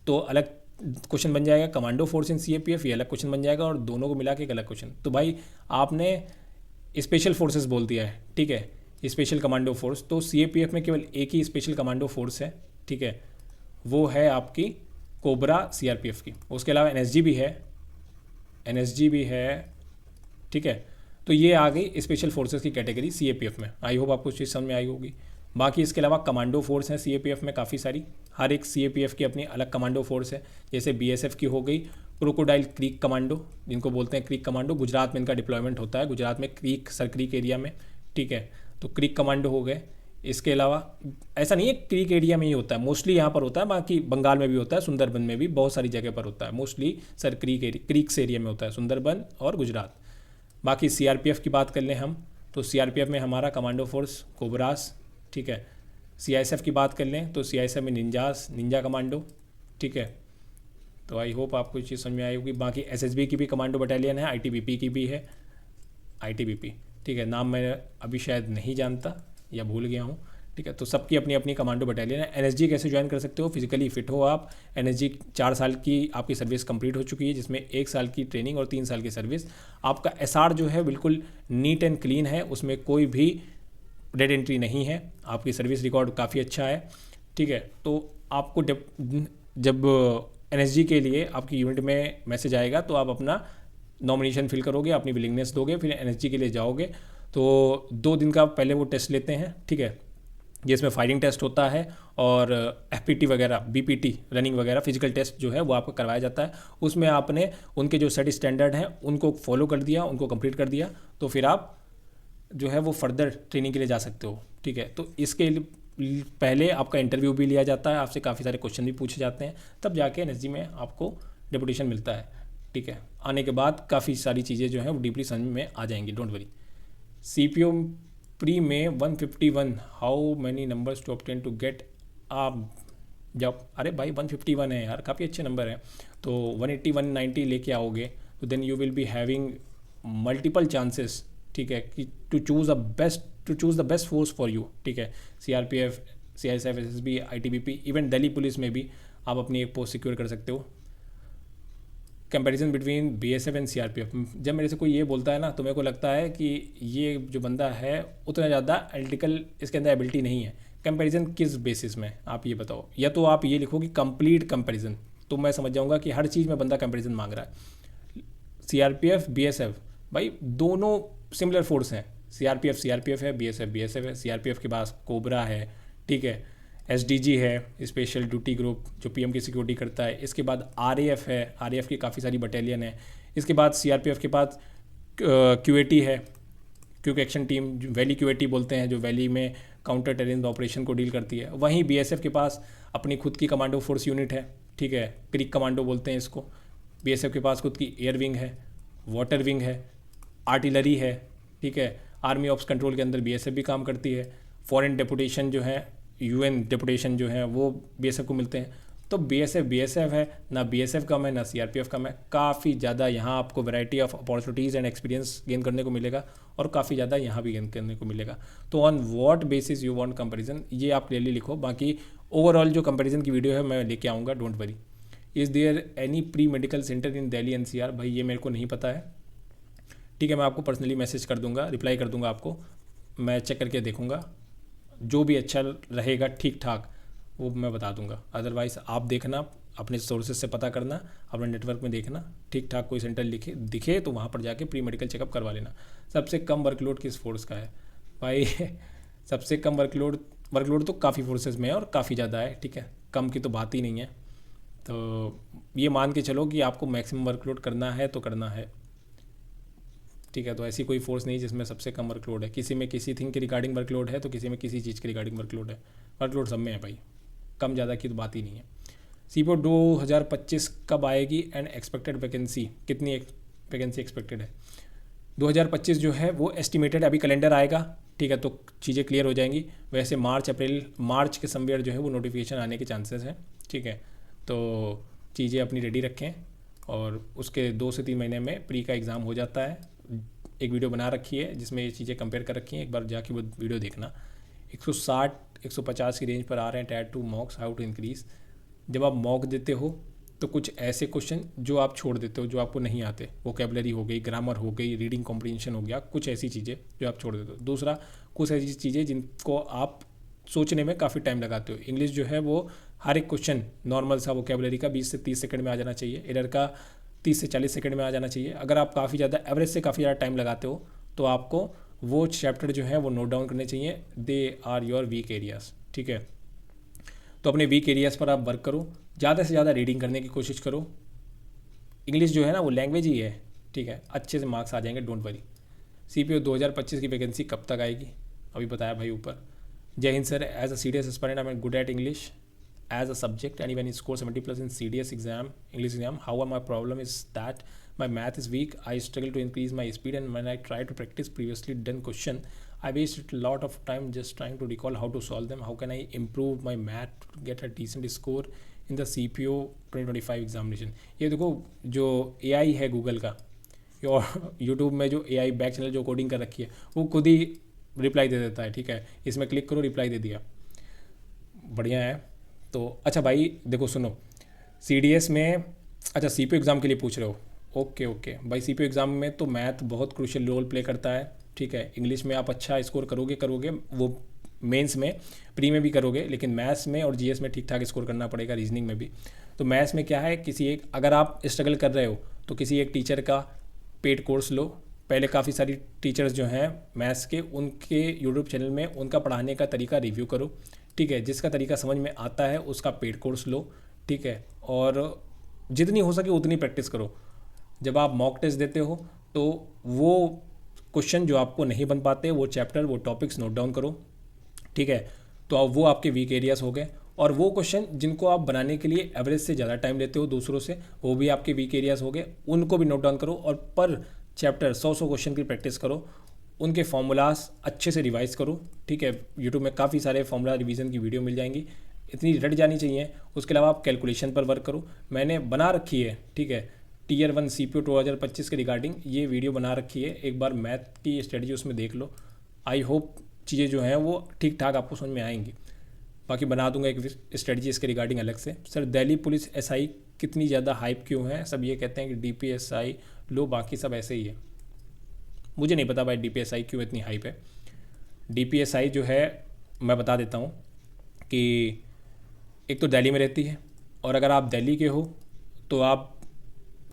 तो अलग क्वेश्चन बन जाएगा, कमांडो फोर्स इन CAPF ये अलग क्वेश्चन बन जाएगा, और दोनों को मिला के एक अलग क्वेश्चन। तो भाई आपने स्पेशल फोर्सेस बोल दिया है, ठीक है, स्पेशल कमांडो फोर्स, तो CAPF में केवल एक ही स्पेशल कमांडो फोर्स है, ठीक है, वो है आपकी कोबरा CRPF की। उसके अलावा NSG भी है, ठीक है, तो ये आ गई स्पेशल फोर्सेस की कैटेगरी CAPF में। आई होप आपको चीज़ समझ में आई होगी। बाकी इसके अलावा कमांडो फोर्स हैं CAPF में काफ़ी सारी, हर एक CAPF की अपनी अलग कमांडो फोर्स है। जैसे BSF की हो गई क्रोकोडाइल क्रीक कमांडो, जिनको बोलते हैं क्रीक कमांडो, गुजरात में इनका डिप्लॉयमेंट होता है, गुजरात में सर क्रीक एरिया में, ठीक है, तो क्रीक कमांडो हो गए। इसके अलावा ऐसा नहीं है क्रीक एरिया में ही होता है, मोस्टली यहाँ पर होता है, बाकी बंगाल में भी होता है, सुंदरबन में भी बहुत सारी जगह पर होता है, मोस्टली सर क्रीक्स एरिया में होता है, सुंदरबन और गुजरात। बाकी CRPF की बात कर लें हम, तो CRPF में हमारा कमांडो फोर्स कोबरास, ठीक है। CISF की बात कर लें तो CISF में निंजा कमांडो, ठीक है। तो आई होप आपको चीज़ समझ में आई होगी। बाकी SSB की भी कमांडो बटालियन है, ITBP की भी है, ITBP, ठीक है, नाम मैं अभी शायद नहीं जानता या भूल गया हूँ, ठीक है। तो सबकी अपनी अपनी कमांडो बटालियन है। NSG कैसे ज्वाइन कर सकते हो? फिजिकली फिट हो आप, NSG 4 साल की आपकी सर्विस कंप्लीट हो चुकी है, जिसमें 1 साल की ट्रेनिंग और 3 साल की सर्विस। आपका SR जो है बिल्कुल नीट एंड क्लीन है, उसमें कोई भी डेड एंट्री नहीं है, आपकी सर्विस रिकॉर्ड काफ़ी अच्छा है, ठीक है। तो आपको जब NSG के लिए आपकी यूनिट में मैसेज आएगा तो आप अपना नॉमिनेशन फिल करोगे, अपनी विलिंगनेस दोगे, फिर NSG के लिए जाओगे। तो 2 दिन का पहले वो टेस्ट लेते हैं, ठीक है, जिसमें फायरिंग टेस्ट होता है और एफपीटी वगैरह, बीपीटी, रनिंग वगैरह, फिजिकल टेस्ट जो है वो आपको करवाया जाता है। उसमें आपने उनके जो सेट स्टैंडर्ड हैं उनको फॉलो कर दिया, उनको कंप्लीट कर दिया, तो फिर आप जो है वो फर्दर ट्रेनिंग के लिए जा सकते हो। ठीक है, तो इसके पहले आपका इंटरव्यू भी लिया जाता है, आपसे काफ़ी सारे क्वेश्चन भी पूछे जाते हैं, तब जाके एनएसजी में आपको डेपुटेशन मिलता है। ठीक है, आने के बाद काफ़ी सारी चीज़ें जो हैं वो डीपली समझ में आ जाएंगी, डोंट वरी। सीपीओ प्री में 151, how many numbers to obtain to get a job, अरे भाई 151 है यार, काफ़ी अच्छे नंबर हैं। तो 180 190 लेके आओगे तो then you will be having multiple chances, ठीक है, कि to choose the best force for you. ठीक है, CRPF, CISF, SSB, ITBP, even Delhi police में भी आप अपनी एक पोस्ट सिक्योर कर सकते हो। Comparison between BSF and CRPF, जब मेरे से कोई ये बोलता है ना तो मेरे को लगता है कि ये जो बंदा है उतना ज़्यादा एनालिटिकल इसके अंदर एबिलिटी नहीं है। कंपैरिजन किस बेसिस में, आप ये बताओ। या तो आप ये लिखो कि कंप्लीट कंपैरिजन, तो मैं समझ जाऊंगा कि हर चीज़ में बंदा कंपैरिजन मांग रहा है। सीआरपीएफ, बीएसएफ, भाई दोनों सिमिलर फोर्स हैं। सीआरपीएफ है, बीएसएफ है। सीआरपीएफ के पास कोबरा है, ठीक है, एसडीजी है, स्पेशल ड्यूटी ग्रुप जो पीएम की सिक्योरिटी करता है। इसके बाद आरएएफ है, आरएएफ की काफ़ी सारी बटालियन है। इसके बाद सीआरपीएफ के पास क्यूएटी है, क्विक एक्शन टीम, वैली क्यूएटी बोलते हैं, जो वैली में काउंटर टेररिज्म ऑपरेशन को डील करती है। वहीं बीएसएफ के पास अपनी खुद की कमांडो फोर्स यूनिट है, ठीक है, क्रिक कमांडो बोलते हैं इसको। बीएसएफ के पास खुद की एयर विंग है, वाटर विंग है, आर्टिलरी है, ठीक है। आर्मी ऑप्स कंट्रोल के अंदर बीएसएफ भी काम करती है। फॉरेन डेपुटेशन जो है, यूएन डेपुटेशन जो है वो बीएसएफ को मिलते हैं। तो बीएसएफ है ना, बीएसएफ कम है ना सीआरपीएफ कम है। काफ़ी ज़्यादा यहाँ आपको variety of opportunities and experience gain करने को मिलेगा, और काफ़ी ज़्यादा यहाँ भी गेन करने को मिलेगा। तो on what basis you want comparison, ये आप क्लियरली लिखो। बाकी ओवरऑल जो कंपैरिजन की वीडियो है मैं लेके आऊँगा, don't worry. Is there any pre medical centre in Delhi NCR, भाई ये मेरे को नहीं पता है, ठीक है। मैं आपको पर्सनली मैसेज कर दूंगा, रिप्लाई कर दूंगा आपको, मैं चेक करके देखूंगा, जो भी अच्छा रहेगा ठीक ठाक वो मैं बता दूंगा। अदरवाइज़ आप देखना, अपने सोर्सेज से पता करना, अपने नेटवर्क में देखना, ठीक ठाक कोई सेंटर दिखे तो वहाँ पर जाके प्री मेडिकल चेकअप करवा लेना। सबसे कम वर्कलोड किस फोर्स का है भाई? सबसे कम वर्कलोड तो काफ़ी फोर्सेज में है और काफ़ी ज़्यादा है, ठीक है, कम की तो बात ही नहीं है। तो ये मान के चलो कि आपको मैक्सिमम वर्कलोड करना है तो करना है, ठीक है। तो ऐसी कोई फोर्स नहीं जिसमें सबसे कम वर्कलोड है। किसी में किसी थिंग के रिगार्डिंग वर्कलोड है तो किसी में किसी चीज़ के रिगार्डिंग वर्कलोड है। वर्कलोड सब में है भाई, कम ज़्यादा की तो बात ही नहीं है। सीपीओ 2025 कब आएगी एंड एक्सपेक्टेड वैकेंसी, कितनी वैकेंसी एक्सपेक्टेड है? 2025 जो है वो एस्टिमेटेड, अभी कैलेंडर आएगा, ठीक है, तो चीज़ें क्लियर हो जाएंगी। वैसे मार्च के समवेयर जो है वो नोटिफिकेशन आने के चांसेस हैं, ठीक है। तो चीज़ें अपनी रेडी रखें, और उसके 2 से 3 महीने में प्री का एग्ज़ाम हो जाता है। एक वीडियो बना रखी है जिसमें ये चीज़ें कंपेयर कर रखी हैं, एक बार जाके वो वीडियो देखना। 160-150 की रेंज पर आ रहे हैं tier 2 mocks, how to increase. जब आप मॉक देते हो तो कुछ ऐसे क्वेश्चन जो आप छोड़ देते हो, जो आपको नहीं आते, वोकैबुलरी हो गई, ग्रामर हो गई, रीडिंग कॉम्प्रीहेंशन हो गया, कुछ ऐसी चीज़ें जो आप छोड़ देते हो। दूसरा, कुछ ऐसी चीज़ें जिनको आप सोचने में काफ़ी टाइम लगाते हो। इंग्लिश जो है वो हर एक क्वेश्चन नॉर्मल सा वोकैबुलरी का 20 से 30 सेकंड में आ जाना चाहिए, एरर का 30 से 40 सेकंड में आ जाना चाहिए। अगर आप काफ़ी ज़्यादा एवरेज से काफ़ी ज़्यादा टाइम लगाते हो तो आपको वो चैप्टर जो है वो नोट डाउन करने चाहिए, they are your weak areas, ठीक है। तो अपने वीक एरियाज़ पर आप वर्क करो, ज़्यादा से ज़्यादा रीडिंग करने की कोशिश करो। इंग्लिश जो है ना वो लैंग्वेज ही है, ठीक है, अच्छे से मार्क्स आ जाएंगे, डोंट वरी। सीपीओ 2025 की वैकेंसी कब तक आएगी, अभी बताया भाई ऊपर। जय हिंद sir, as a CDS aspirant I am good at English as a subject, and even score 70+ in CDS exam, English exam. However, my problem is that my math is weak. I struggle to increase my speed, and when I try to practice previously done question, I wasted a lot of time just trying to recall how to solve them. How can I improve my math to get a decent score in the CPO 2025 examination? ये देखो, जो AI है Google का, और YouTube में जो AI back channel जो coding कर रखी है वो खुद ही रिप्लाई दे देता है, ठीक है। इसमें क्लिक करो, रिप्लाई दे दिया, बढ़िया है। तो अच्छा भाई देखो सुनो, सीडीएस में, अच्छा सीपीओ एग्ज़ाम के लिए पूछ रहे हो, ओके भाई। सीपीओ एग्ज़ाम में तो मैथ बहुत क्रूशियल रोल प्ले करता है, ठीक है। इंग्लिश में आप अच्छा स्कोर करोगे, वो मेंस में, प्री में भी करोगे, लेकिन मैथ्स में और जीएस में ठीक ठाक स्कोर करना पड़ेगा, रीजनिंग में भी। तो मैथ्स में क्या है, किसी एक, अगर आप स्ट्रगल कर रहे हो तो किसी एक टीचर का पेड कोर्स लो, पहले काफ़ी सारी टीचर्स जो हैं मैथ्स के, उनके यूट्यूब चैनल में उनका पढ़ाने का तरीका रिव्यू करो, ठीक है। जिसका तरीका समझ में आता है उसका पेड कोर्स लो, ठीक है। और जितनी हो सके उतनी प्रैक्टिस करो। जब आप मॉक टेस्ट देते हो तो वो क्वेश्चन जो आपको नहीं बन पाते, वो चैप्टर, वो टॉपिक्स नोट डाउन करो, ठीक है। तो अब वो आपके वीक एरियाज हो गए। और वो क्वेश्चन जिनको आप बनाने के लिए एवरेज से ज़्यादा टाइम लेते हो दूसरों से, वो भी आपके वीक एरियाज हो गए, उनको भी नोट डाउन करो। और पर चैप्टर 100 क्वेश्चन की प्रैक्टिस करो, उनके फॉर्मूलाज अच्छे से रिवाइज करो, ठीक है। यूट्यूब में काफ़ी सारे फॉर्मूला रिवीजन की वीडियो मिल जाएंगी, इतनी रट जानी चाहिए। उसके अलावा आप कैलकुलेशन पर वर्क करो, मैंने बना रखी है, ठीक है। टीयर 1 CPO 2025 के रिगार्डिंग ये वीडियो बना रखी है, एक बार मैथ की स्ट्रेटजी उसमें देख लो। आई होप चीज़ें जो हैं वो ठीक ठाक आपको समझ में आएंगी। बाकी बना दूंगा एक स्ट्रेटजी इसके रिगार्डिंग अलग से। सर दिल्ली पुलिस SI कितनी ज़्यादा हाइप क्यों है? सब ये कहते हैं कि DPSI लो, बाकी सब ऐसे ही है। मुझे नहीं पता भाई DPSI क्यों इतनी हाइप है। DPSI जो है मैं बता देता हूँ कि एक तो दिल्ली में रहती है, और अगर आप दिल्ली के हो तो आप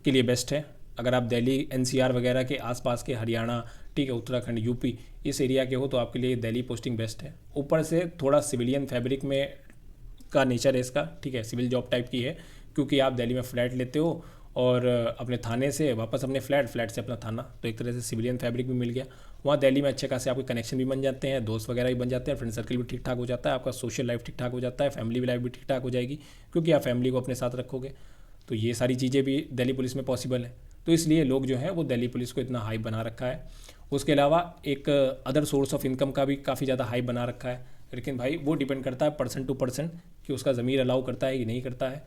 के लिए बेस्ट है। अगर आप दिल्ली NCR वगैरह के आसपास के, हरियाणा, ठीक है, उत्तराखंड, UP इस एरिया के हो तो आपके लिए दिल्ली पोस्टिंग बेस्ट है। ऊपर से थोड़ा सिविलियन फैब्रिक में का नेचर है इसका, ठीक है, सिविल जॉब टाइप की है, क्योंकि आप दिल्ली में फ्लैट लेते हो और अपने थाने से वापस अपने फ्लैट से अपना थाना, तो एक तरह से सिविलियन फैब्रिक भी मिल गया। वहाँ दिल्ली में अच्छे खासे आपके कनेक्शन भी बन जाते हैं, दोस्त वगैरह भी बन जाते हैं, फ्रेंड सर्कल भी ठीक ठाक हो जाता है, आपका सोशल लाइफ ठीक ठाक हो जाता है, फैमिली लाइफ भी ठीक ठाक हो जाएगी, क्योंकि आप फैमिली को अपने साथ रखोगे। तो ये सारी चीज़ें भी दिल्ली पुलिस में पॉसिबल है। तो इसलिए लोग जो हैं वो दिल्ली पुलिस को इतना हाइप बना रखा है। उसके अलावा एक अदर सोर्स ऑफ इनकम का भी काफ़ी ज़्यादा हाइप बना रखा है, लेकिन भाई वो डिपेंड करता है पर्सन टू पर्सन कि उसका ज़मीर अलाउ करता है कि नहीं करता है।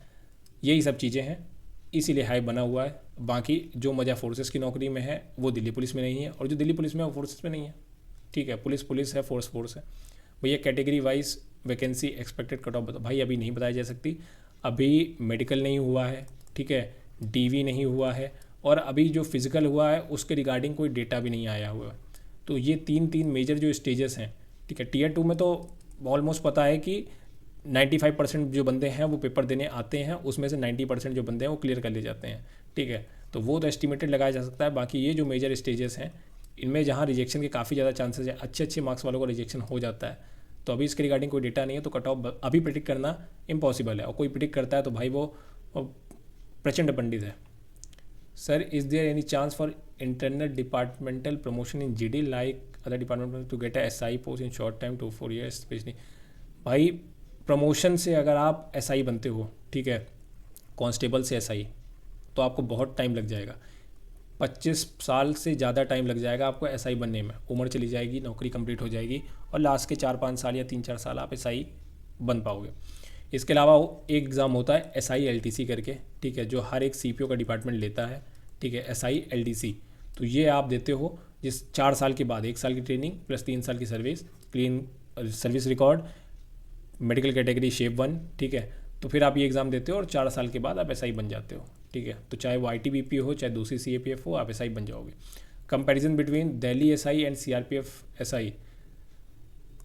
यही सब चीज़ें हैं, इसीलिए हाइप बना हुआ है। बाकी जो मज़ा फोर्सेस की नौकरी में है वो दिल्ली पुलिस में नहीं है, और जो दिल्ली पुलिस में है वो फोर्सेस में नहीं है, ठीक है। पुलिस है, फोर्स है। भैया category wise vacancy expected cut off बताओ। भाई अभी नहीं बताई जा सकती, अभी मेडिकल नहीं हुआ है, ठीक है, DV नहीं हुआ है, और अभी जो फिज़िकल हुआ है उसके रिगार्डिंग कोई डेटा भी नहीं आया हुआ है। तो ये तीन मेजर जो स्टेजेस हैं, ठीक है। Tier 2 में तो ऑलमोस्ट पता है कि 95% जो बंदे हैं वो पेपर देने आते हैं, उसमें से 90% जो बंदे हैं वो क्लियर कर ले जाते हैं, ठीक है। तो वो तो एस्टिमेटेड लगाया जा सकता है। बाकी ये जो मेजर स्टेजेस हैं इनमें जहाँ रिजेक्शन के काफ़ी ज़्यादा चांसेस है, अच्छे मार्क्स वालों को रिजेक्शन हो जाता है। तो अभी इसके रिगार्डिंग कोई डेटा नहीं है, तो कट ऑफ अभी प्रिडिक्ट करना इम्पॉसिबल है, और कोई प्रिडिक्ट करता है तो भाई वो प्रचंड पंडित है। Sir is there any chance for internal departmental promotion in GD like other department to get a SI post in short time 2-4 years specially? भाई प्रमोशन से अगर आप SI बनते हो, ठीक है, कांस्टेबल से SI, तो आपको बहुत टाइम लग जाएगा, 25 साल से ज़्यादा टाइम लग जाएगा आपको SI बनने में। उम्र चली जाएगी, नौकरी कंप्लीट हो जाएगी, और लास्ट के 4-5 साल या 3-4 साल आप SI बन पाओगे। इसके अलावा एक एग्ज़ाम होता है SI LTC करके, ठीक है, जो हर एक CPO का डिपार्टमेंट लेता है, ठीक है, SI LTC। तो ये आप देते हो, जिस 4 साल के बाद 1 साल की ट्रेनिंग प्लस 3 साल की service, clean service record, medical category shape 1, ठीक है। तो फिर आप ये एग्ज़ाम देते हो और 4 साल के बाद आप SI बन जाते हो, ठीक है। तो चाहे वो ITBP हो, चाहे दूसरी CAPF हो, आप SI बन जाओगे। Comparison between Delhi SI and CRPF SI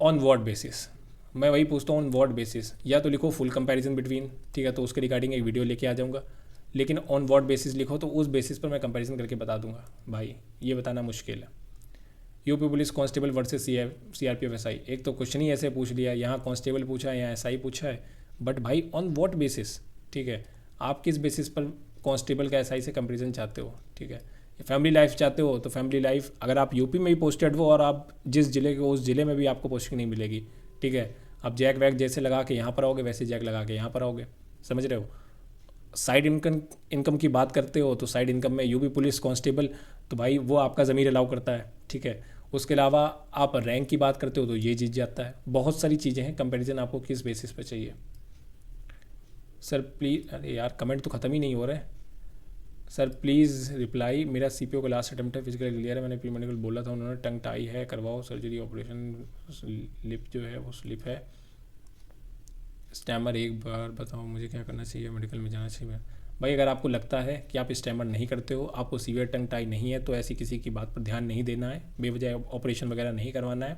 on what basis? मैं वही पूछता हूँ, ऑन व्हाट बेसिस? या तो लिखो फुल कंपैरिजन बिटवीन, ठीक है, तो उसके रिगार्डिंग एक वीडियो लेके आ जाऊँगा, लेकिन ऑन व्हाट बेसिस लिखो तो उस बेसिस पर मैं कंपैरिजन करके बता दूंगा। भाई ये बताना मुश्किल है। UP police constable versus CRPF SI, एक तो क्वेश्चन ही ऐसे पूछ लिया, यहाँ कांस्टेबल पूछा है, यहाँ SI पूछा है, बट भाई ऑन व्हाट बेसिस, ठीक है, आप किस बेसिस पर कांस्टेबल का SI से कंपेरिजन चाहते हो, ठीक है। फैमिली लाइफ चाहते हो तो फैमिली लाइफ, अगर आप यूपी में ही पोस्टेड हो और आप जिस जिले के उस जिले में भी आपको पोस्टिंग नहीं मिलेगी, ठीक है, आप जैक वैक जैसे लगा के यहाँ पर आओगे वैसे जैक लगा के यहाँ पर आओगे, समझ रहे हो। साइड इनकम की बात करते हो तो साइड इनकम में यूपी पुलिस कांस्टेबल, तो भाई वो आपका ज़मीर अलाउ करता है, ठीक है। उसके अलावा आप रैंक की बात करते हो तो ये जीत जाता है। बहुत सारी चीज़ें हैं, कंपैरिजन आपको किस बेसिस पर चाहिए। सर प्लीज़, अरे यार कमेंट तो ख़त्म ही नहीं हो रहे। सर प्लीज़ रिप्लाई, मेरा CPO का लास्ट अटेम्प्ट है, फिजिकल क्लियर है, मैंने प्री मेडिकल बोला था, उन्होंने टंग टाई है, करवाओ सर्जरी, ऑपरेशन लिप जो है वो स्लिप है, स्टैमर, एक बार बताओ मुझे क्या करना चाहिए, मेडिकल में जाना चाहिए? भाई अगर आपको लगता है कि आप स्टैमर नहीं करते हो, आपको सीवियर टंग टाई नहीं है, तो ऐसी किसी की बात पर ध्यान नहीं देना है, बेवजह ऑपरेशन वगैरह नहीं करवाना है।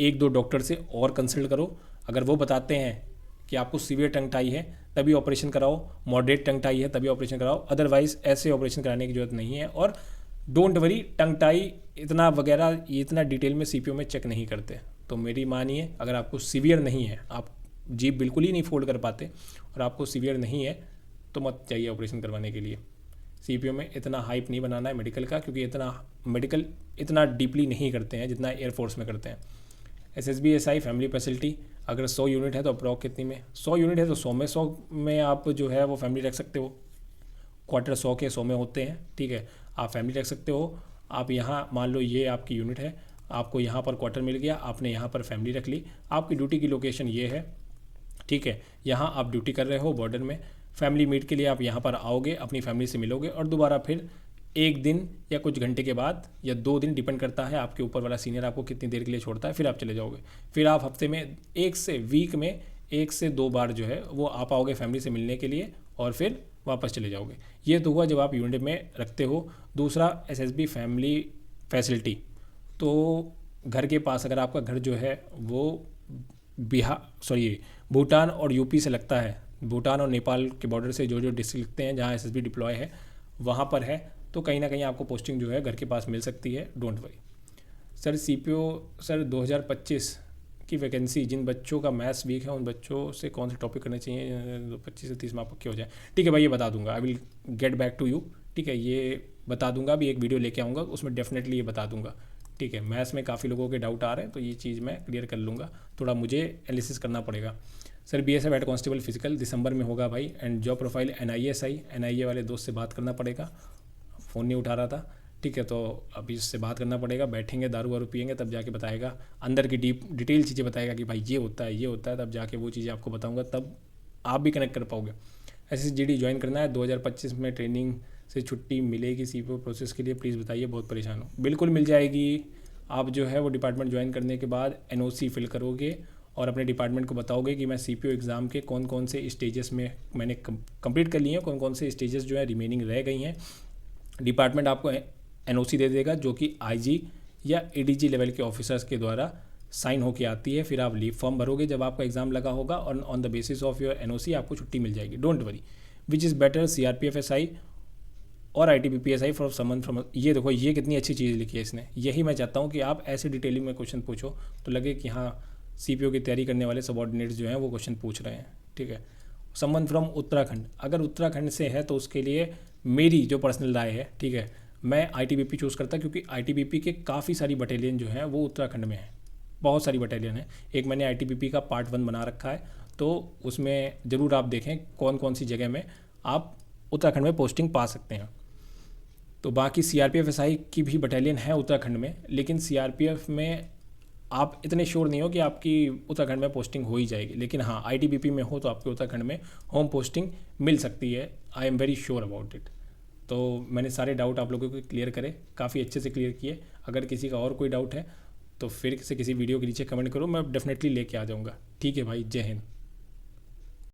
1-2 डॉक्टर से और कंसल्ट करो, अगर वो बताते हैं कि आपको सीवियर टंग टाई है तभी ऑपरेशन कराओ, मॉडरेट टंग टाई है तभी ऑपरेशन कराओ, अदरवाइज ऐसे ऑपरेशन कराने की जरूरत नहीं है। और डोंट वरी, टंग टाई इतना वगैरह ये इतना डिटेल में सीपीओ में चेक नहीं करते। तो मेरी मानिए, अगर आपको सीवियर नहीं है, आप जीभ बिल्कुल ही नहीं फोल्ड कर पाते और आपको सीवियर नहीं है, तो मत चाहिए ऑपरेशन करवाने के लिए। सीपीओ में इतना हाइप नहीं बनाना है मेडिकल का, क्योंकि मेडिकल इतना डीपली नहीं करते हैं जितना एयरफोर्स में करते हैं। एसएसबी एसआई फैमिली फैसिलिटी, अगर 100 यूनिट है तो अप्रॉक्स कितनी में, 100 यूनिट है तो 100 में आप जो है वो फैमिली रख सकते हो। क्वार्टर 100 के 100 में होते हैं, ठीक है, आप फैमिली रख सकते हो। आप यहाँ मान लो ये आपकी यूनिट है, आपको यहाँ पर क्वार्टर मिल गया, आपने यहाँ पर फैमिली रख ली, आपकी ड्यूटी की लोकेशन ये है, ठीक है, यहाँ आप ड्यूटी कर रहे हो बॉर्डर में, फैमिली मीट के लिए आप यहाँ पर आओगे, अपनी फैमिली से मिलोगे और दोबारा फिर एक दिन या कुछ घंटे के बाद या 2 दिन, डिपेंड करता है आपके ऊपर वाला सीनियर आपको कितनी देर के लिए छोड़ता है, फिर आप चले जाओगे। फिर आप हफ्ते में वीक में 1 से 2 बार जो है वो आप आओगे फैमिली से मिलने के लिए और फिर वापस चले जाओगे। ये तो हुआ जब आप यूनिट में रखते हो। दूसरा, एसएसबी फैमिली फैसिलिटी, तो घर के पास अगर आपका घर जो है वो भूटान और यूपी से लगता है, भूटान और नेपाल के बॉर्डर से जो डिस्ट्रिक्ट लगते हैं जहाँ एसएसबी डिप्लॉय है वहाँ पर है, तो कहीं ना कहीं आपको पोस्टिंग जो है घर के पास मिल सकती है, don't worry. Sir CPO sir 2025 की वैकेंसी, जिन बच्चों का मैथ्स वीक है उन बच्चों से कौन से टॉपिक करने चाहिए, 25 से 30 मार्क पक्के हो जाए। ठीक है भाई, ये बता दूंगा, I will get back to you, ठीक है, ये बता दूंगा। अभी एक वीडियो लेके आऊँगा, उसमें डेफिनेटली ये बता दूंगा, ठीक है। मैथ्स में काफ़ी लोगों के डाउट आ रहे हैं, तो ये चीज़ मैं क्लियर कर लूँगा, थोड़ा मुझे एनालिसिस करना पड़ेगा। Sir BSF head constable physical दिसंबर में होगा भाई, एंड जॉब प्रोफाइल एनआईए वाले दोस्त से बात करना पड़ेगा, फ़ोन नहीं उठा रहा था, ठीक है, तो अभी इससे बात करना पड़ेगा, बैठेंगे दारू वारू पियेंगे तब जाके बताएगा, अंदर की डिटेल चीज़ें बताएगा कि भाई ये होता है, तब जाके वो चीज़ें आपको बताऊंगा, तब आप भी कनेक्ट कर पाओगे। एसएसजीडी ज्वाइन करना है, 2025 में ट्रेनिंग से छुट्टी मिलेगी सीपीओ प्रोसेस के लिए, प्लीज़ बताइए, बहुत परेशान हो। बिल्कुल मिल जाएगी। आप जो है वो डिपार्टमेंट ज्वाइन करने के बाद एनओसी फिल करोगे और अपने डिपार्टमेंट को बताओगे कि मैं सीपीओ एग्ज़ाम के कौन कौन से स्टेजेस में मैंने कंप्लीट कर लिए हैं, कौन कौन से स्टेजेस जो है रिमेनिंग रह गई हैं। डिपार्टमेंट आपको एनओसी दे देगा, जो कि आईजी या एडीजी लेवल के ऑफिसर्स के द्वारा साइन होके आती है। फिर आप लीव फॉर्म भरोगे जब आपका एग्ज़ाम लगा होगा, और on the basis of your NOC आपको छुट्टी मिल जाएगी, don't worry. Which is better, CRPF SI और आईटीबीपीएसआई फॉर समवन फ्रॉम, ये देखो ये कितनी अच्छी चीज़ लिखी है इसने। यही मैं चाहता हूँ कि आप ऐसे डिटेलिंग में क्वेश्चन पूछो तो लगे कि हाँ सीपीओ की तैयारी करने वाले सबऑर्डिनेट्स जो हैं वो क्वेश्चन पूछ रहे हैं, ठीक है। समवन फ्रॉम उत्तराखंड, अगर उत्तराखंड से है तो उसके लिए मेरी जो पर्सनल राय है, ठीक है, मैं आईटीबीपी चूज़ करता, क्योंकि आईटीबीपी के काफ़ी सारी बटालियन जो हैं वो उत्तराखंड में है, बहुत सारी बटालियन है। एक मैंने आईटीबीपी का पार्ट 1 बना रखा है, तो उसमें ज़रूर आप देखें कौन कौन सी जगह में आप उत्तराखंड में पोस्टिंग पा सकते हैं। तो बाकी सीआरपीएफ एसआई की भी बटालियन है उत्तराखंड में, लेकिन सीआरपीएफ में आप इतने श्योर नहीं हो कि आपकी उत्तराखंड में पोस्टिंग हो ही जाएगी, लेकिन हाँ आईटीबीपी में हो तो आपके उत्तराखंड में होम पोस्टिंग मिल सकती है, I am very sure about it. तो मैंने सारे डाउट आप लोगों को क्लियर करे, काफ़ी अच्छे से क्लियर किए। अगर किसी का और कोई डाउट है तो फिर से किसी वीडियो के नीचे कमेंट करो, मैं डेफिनेटली लेके आ जाऊँगा। ठीक है भाई, जय हिंद।